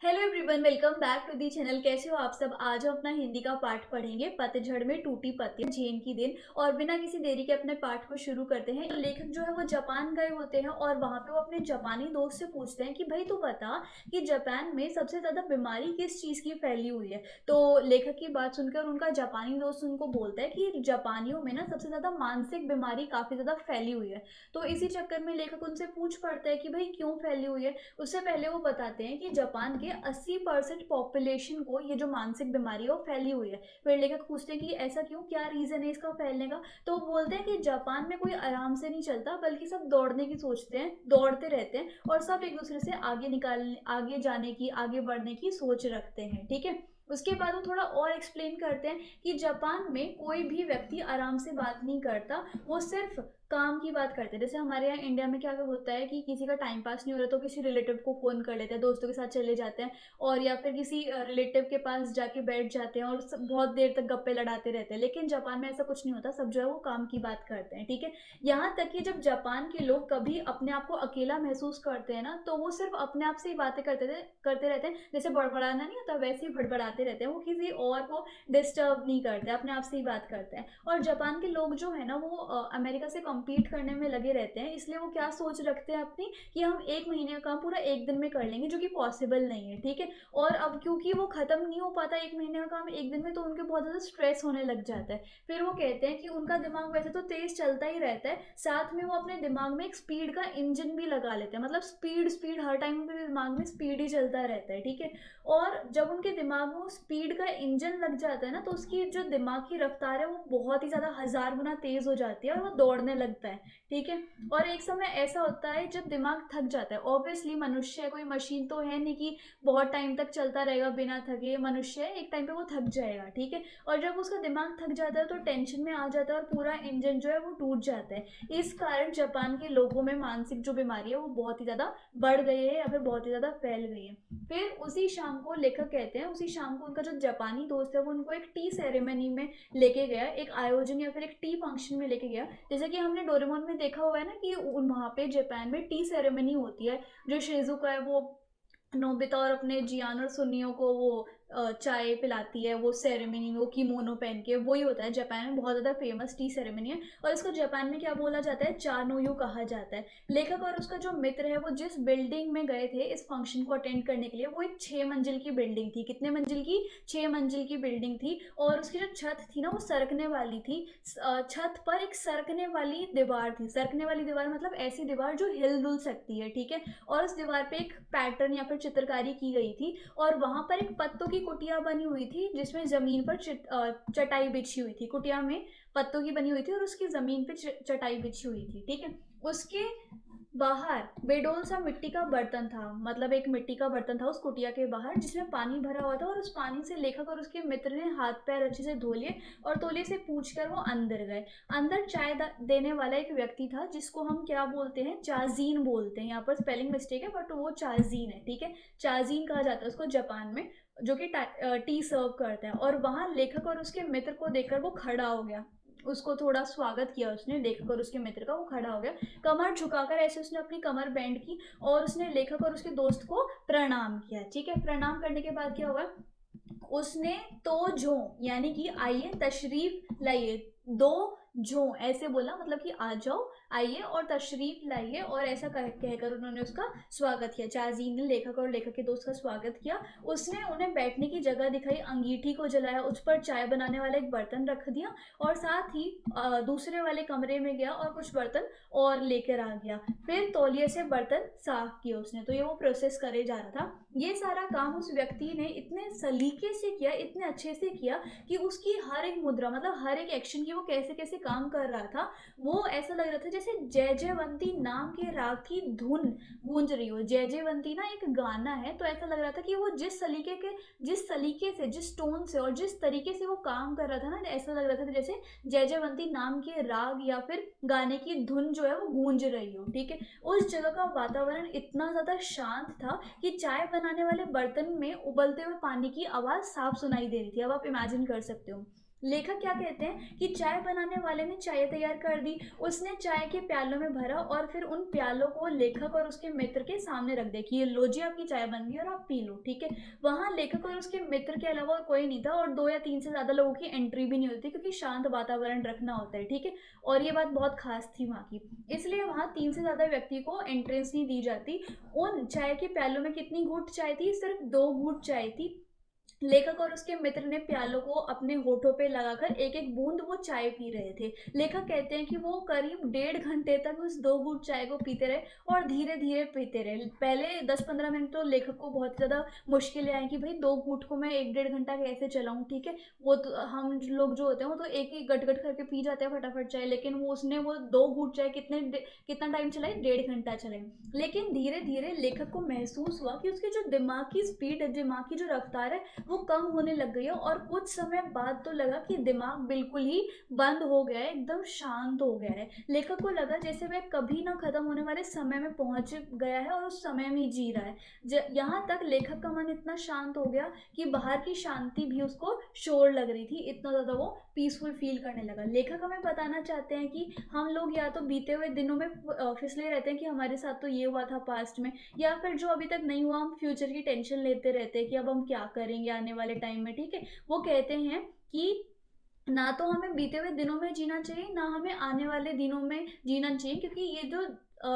Hello everyone, welcome back to the channel. कैसे हो आप सब। आज हम अपना हिंदी का पाठ पढ़ेंगे। पतझड़ में टूटी पत्तियां, झेन की दिन। और बिना किसी देरी के अपने पाठ को शुरू करते हैं। लेखक जो है वो जापान गए होते हैं और वहां पे वो अपने जापानी दोस्त से पूछते हैं कि भाई तू बता कि जापान में सबसे ज्यादा बीमारी किस चीज की फैली हुई है। तो लेखक की बात सुनकर उनका जापानी दोस्त उनको बोलता है कि जापानियों में ना सबसे ज्यादा मानसिक बीमारी काफी ज्यादा फैली हुई है। तो इसी चक्कर में लेखक उनसे पूछ पड़ता है कि भाई क्यों फैली हुई है। उससे पहले वो बताते हैं कि जापान के 80% पॉपुलेशन को ये जो मानसिक बीमारी है वो फैली हुई है। फिर लेखक पूछते हैं कि ऐसा क्यों, क्या रीजन है इसका फैलने का। तो वो बोलते हैं कि जापान में कोई आराम से नहीं चलता, बल्कि सब दौड़ने की सोचते हैं, दौड़ते रहते हैं और सब एक दूसरे से आगे जाने की, आगे बढ़ने की सोच रखते हैं। ठीक है। उसके बाद वो थोड़ा और एक्सप्लेन करते हैं कि जापान में कोई भी व्यक्ति आराम से बात नहीं करता, वो सिर्फ काम की बात करते हैं। जैसे हमारे यहाँ इंडिया में क्या होता है कि किसी का टाइम पास नहीं हो रहा तो किसी रिलेटिव को फोन कर लेते हैं, दोस्तों के साथ चले जाते हैं और या फिर किसी रिलेटिव के पास जाके बैठ जाते हैं और बहुत देर तक गप्पे लड़ाते रहते हैं। लेकिन जापान में ऐसा कुछ नहीं होता, सब जो है वो काम की बात करते हैं। ठीक है। यहाँ तक कि जब जापान के लोग कभी अपने आप को अकेला महसूस करते हैं ना, तो वो सिर्फ अपने आप से ही बातें करते रहते हैं। जैसे बड़बड़ाना नहीं होता, वैसे ही बड़बड़ाते रहते हैं। वो किसी और को डिस्टर्ब नहीं करते, अपने आप से ही बात करते हैं। और जापान के लोग जो है ना वो अमेरिका से कम्पीट करने में लगे रहते हैं। इसलिए वो क्या सोच रखते हैं अपनी, कि हम एक महीने का काम पूरा एक दिन में कर लेंगे, जो कि पॉसिबल नहीं है। ठीक है। और अब क्योंकि वो खत्म नहीं हो पाता एक महीने का काम एक दिन में, तो उनके बहुत ज़्यादा स्ट्रेस होने लग जाता है। फिर वो कहते हैं कि उनका दिमाग वैसे तो तेज चलता ही रहता है, साथ में वो अपने दिमाग में एक स्पीड का इंजन भी लगा लेते हैं। मतलब स्पीड स्पीड हर टाइम उनके दिमाग में स्पीड ही चलता रहता है। ठीक है। और जब उनके दिमाग में वो स्पीड का इंजन लग जाता है ना, तो उसकी जो दिमाग की रफ्तार है वो बहुत ही ज़्यादा 1000 गुना तेज हो जाती है और वो दौड़ने लगता है। ठीक है। और एक समय ऐसा होता है जब दिमाग थक जाता है। ऑब्वियसली मनुष्य है, कोई मशीन तो है नहीं कि बहुत टाइम तक चलता रहेगा बिना थके। मनुष्य है, एक टाइम पे वो थक जाएगा। ठीक है। और जब उसका दिमाग थक जाता है तो टेंशन में आ जाता है और पूरा इंजन जो है वो टूट जाता है। इस कारण जापान के लोगों में मानसिक जो बीमारी है वो बहुत ही ज़्यादा बढ़ गई है या फिर बहुत ही ज़्यादा फैल गई है। फिर उसी शाम को लेखक कहते हैं, उसी शाम को उनका जो जापानी दोस्त है वो उनको एक टी सेरेमनी में लेके गया, एक आयोजन या फिर एक टी फंक्शन में लेके गया। जैसे कि हमने डोरेमोन में देखा हुआ है ना कि वहाँ पे जापान में टी सेरेमनी होती है। जो शिजुका है वो नोबिता और अपने जियान और सुनियो को वो चाय पिलाती है, वो सेरेमनी में वो किमोनो पहन के, वही होता है जापान में। बहुत ज़्यादा फेमस टी सेरेमनी है और इसको जापान में क्या बोला जाता है, चानोयू कहा जाता है। लेखक और उसका जो मित्र है वो जिस बिल्डिंग में गए थे इस फंक्शन को अटेंड करने के लिए, वो एक 6 मंजिल की बिल्डिंग थी। कितने मंजिल की? 6 मंजिल की बिल्डिंग थी। और उसकी जो छत थी ना वो सरकने वाली थी। छत पर एक सरकने वाली दीवार थी। सरकने वाली दीवार मतलब ऐसी दीवार जो हिल डुल सकती है। ठीक है। और उस दीवार पे एक पैटर्न या फिर चित्रकारी की गई थी। और वहां पर एक पत्तों की कुटिया बनी हुई थी जिसमें जमीन पर चटाई बिछी हुई थी। कुटिया में पत्तों की बनी हुई थी और उसकी जमीन पे चटाई बिछी हुई थी। ठीक है। उसके बाहर बेडोल सा मिट्टी का बर्तन था, मतलब एक मिट्टी का बर्तन था उस कुटिया के बाहर जिसमें पानी भरा हुआ था। और उस पानी से लेखक और उसके मित्र ने हाथ पैर अच्छे से धो लिए और तौलिए से पूछकर वो अंदर गए। अंदर चाय देने वाला एक व्यक्ति था जिसको हम क्या बोलते हैं, चाजीन बोलते हैं। यहाँ पर स्पेलिंग मिस्टेक है बट वो चाजीन है। ठीक है। चाजीन कहा जाता है उसको जापान में, जो कि टी सर्व करता है। और वहां लेखक और उसके मित्र को देखकर वो खड़ा हो गया। उसको थोड़ा स्वागत किया उसने, लेखक और उसके मित्र का। वो खड़ा हो गया, कमर झुकाकर ऐसे उसने अपनी कमर बेंड की और उसने लेखक और उसके दोस्त को प्रणाम किया। ठीक है। प्रणाम करने के बाद क्या हुआ, उसने तो जो यानी कि आइए तशरीफ लाइए, दो जो ऐसे बोला, मतलब कि आ जाओ, आइए और तशरीफ लाइए। और ऐसा कहकर उन्होंने उसका स्वागत किया। चाजीन ने लेखक और लेखक के दोस्त का स्वागत किया। उसने उन्हें बैठने की जगह दिखाई, अंगीठी को जलाया, उस पर चाय बनाने वाला एक बर्तन रख दिया और साथ ही दूसरे वाले कमरे में गया और कुछ बर्तन और लेकर आ गया। फिर तौलिए से बर्तन साफ किए उसने। तो ये वो प्रोसेस करे जा रहा था। ये सारा काम उस व्यक्ति ने इतने सलीके से किया, इतने अच्छे से किया कि उसकी हर एक मुद्रा, मतलब हर एक एक्शन की वो कैसे कैसे काम कर रहा था, वो ऐसा लग रहा था जैसे जय जयवंती नाम के राग की धुन गूंज रही हो। जय जयवंती ना एक गाना है, तो ऐसा लग रहा था कि वो जिस सलीके से, जिस टोन से और जिस तरीके से वो काम कर रहा था ना, ऐसा लग रहा था जैसे जय जयवंती नाम के राग या फिर गाने की धुन जो है वो गूंज रही हो। ठीक है। उस जगह का वातावरण इतना ज्यादा शांत था कि चाय बनाने वाले बर्तन में उबलते हुए पानी की आवाज साफ सुनाई दे रही थी। अब आप इमेजिन कर सकते हो। लेखक क्या कहते हैं कि चाय बनाने वाले ने चाय तैयार कर दी, उसने चाय के प्यालों में भरा और फिर उन प्यालों को लेखक और उसके मित्र के सामने रख दिया कि ये लो जी आपकी चाय बन गई और आप पी लो, ठीक है। वहाँ लेखक और उसके मित्र के अलावा और कोई नहीं था और 2 या 3 से ज़्यादा लोगों की एंट्री भी नहीं होती क्योंकि शांत वातावरण रखना होता है, ठीक है। और ये बात बहुत खास थी वहाँ की, इसलिए वहाँ 3 से ज़्यादा व्यक्ति को एंट्रेंस नहीं दी जाती। उन चाय के प्यालों में कितनी घूंट चाय थी? सिर्फ 2 घूंट चाय थी। लेखक और उसके मित्र ने प्यालों को अपने होठों पे लगाकर एक एक बूंद वो चाय पी रहे थे। लेखक कहते हैं कि वो करीब 1.5 घंटे तक उस 2 घूंट चाय को पीते रहे और धीरे धीरे पीते रहे। पहले 10-15 मिनट तो लेखक को बहुत ज़्यादा मुश्किलें आई कि भाई 2 घूंट को मैं 1-1.5 घंटा कैसे चलाऊं, ठीक है। वो तो हम लोग जो होते हैं वो तो एक ही गट गट करके पी जाते हैं फटाफट चाय, लेकिन वो 2 घूंट चाय कितना टाइम चलाई? 1.5 घंटा चलाई। लेकिन धीरे धीरे लेखक को महसूस हुआ कि उसकी जो दिमाग की स्पीड है, दिमाग की जो रफ्तार है, वो कम होने लग गई है और कुछ समय बाद तो लगा कि दिमाग बिल्कुल ही बंद हो गया है, एकदम शांत हो गया है। लेखक को लगा जैसे वह कभी ना खत्म होने वाले समय में पहुंच गया है और उस समय में ही जी रहा है। यहाँ तक लेखक का मन इतना शांत हो गया कि बाहर की शांति भी उसको शोर लग रही थी, इतना ज़्यादा वो पीसफुल फील करने लगा। लेखक हमें बताना चाहते हैं कि हम लोग या तो बीते हुए दिनों में फिसले रहते हैं कि हमारे साथ तो ये हुआ था पास्ट में, या फिर जो अभी तक नहीं हुआ हम फ्यूचर की टेंशन लेते रहते हैं कि अब हम क्या करेंगे आने वाले टाइम में, ठीक है। वो कहते हैं कि ना तो हमें बीते हुए दिनों में जीना चाहिए, ना हमें आने वाले दिनों में जीना चाहिए, क्योंकि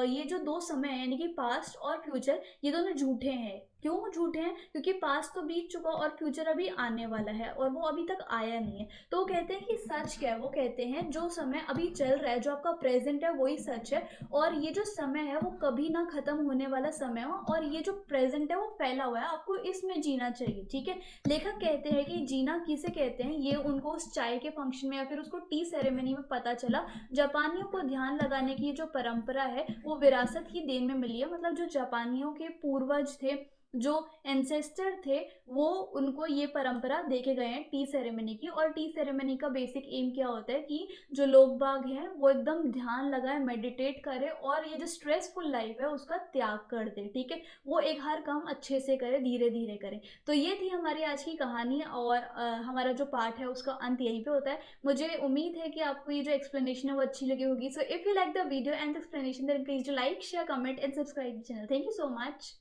ये जो 2 समय है यानी कि पास्ट और फ्यूचर, ये दोनों झूठे हैं। क्यों झूठे हैं? क्योंकि पास्ट तो बीत चुका और फ्यूचर अभी आने वाला है और वो अभी तक आया नहीं है। तो वो कहते हैं कि सच क्या है? वो कहते हैं जो समय अभी चल रहा है, जो आपका प्रेज़ेंट है वही सच है और ये जो समय है वो कभी ना खत्म होने वाला समय हो और ये जो प्रेज़ेंट है वो फैला हुआ है, आपको इसमें जीना चाहिए, ठीक है। लेखक कहते हैं कि जीना किसे कहते हैं, ये उनको उस चाय के फंक्शन में या फिर उसको टी सेरेमनी में पता चला। जापानियों को ध्यान लगाने की जो परंपरा है वो विरासत की देन में मिली है, मतलब जो जापानियों के पूर्वज थे, जो एंसेस्टर थे, वो उनको ये परंपरा देके गए हैं टी सेरेमनी की। और टी सेरेमनी का बेसिक एम क्या होता है कि जो लोग बाग हैं वो एकदम ध्यान लगाए, मेडिटेट करें और ये जो स्ट्रेसफुल लाइफ है उसका त्याग कर दे, ठीक है। वो एक हर काम अच्छे से करे, धीरे धीरे करे। तो ये थी हमारी आज की कहानी और हमारा जो पार्ट है उसका अंत यहीं पे होता है। मुझे उम्मीद है कि आपको ये जो एक्सप्लेनेशन है वो अच्छी लगी होगी। So if you like the video and explanation then please do like, share, comment and subscribe the channel. Thank you so much.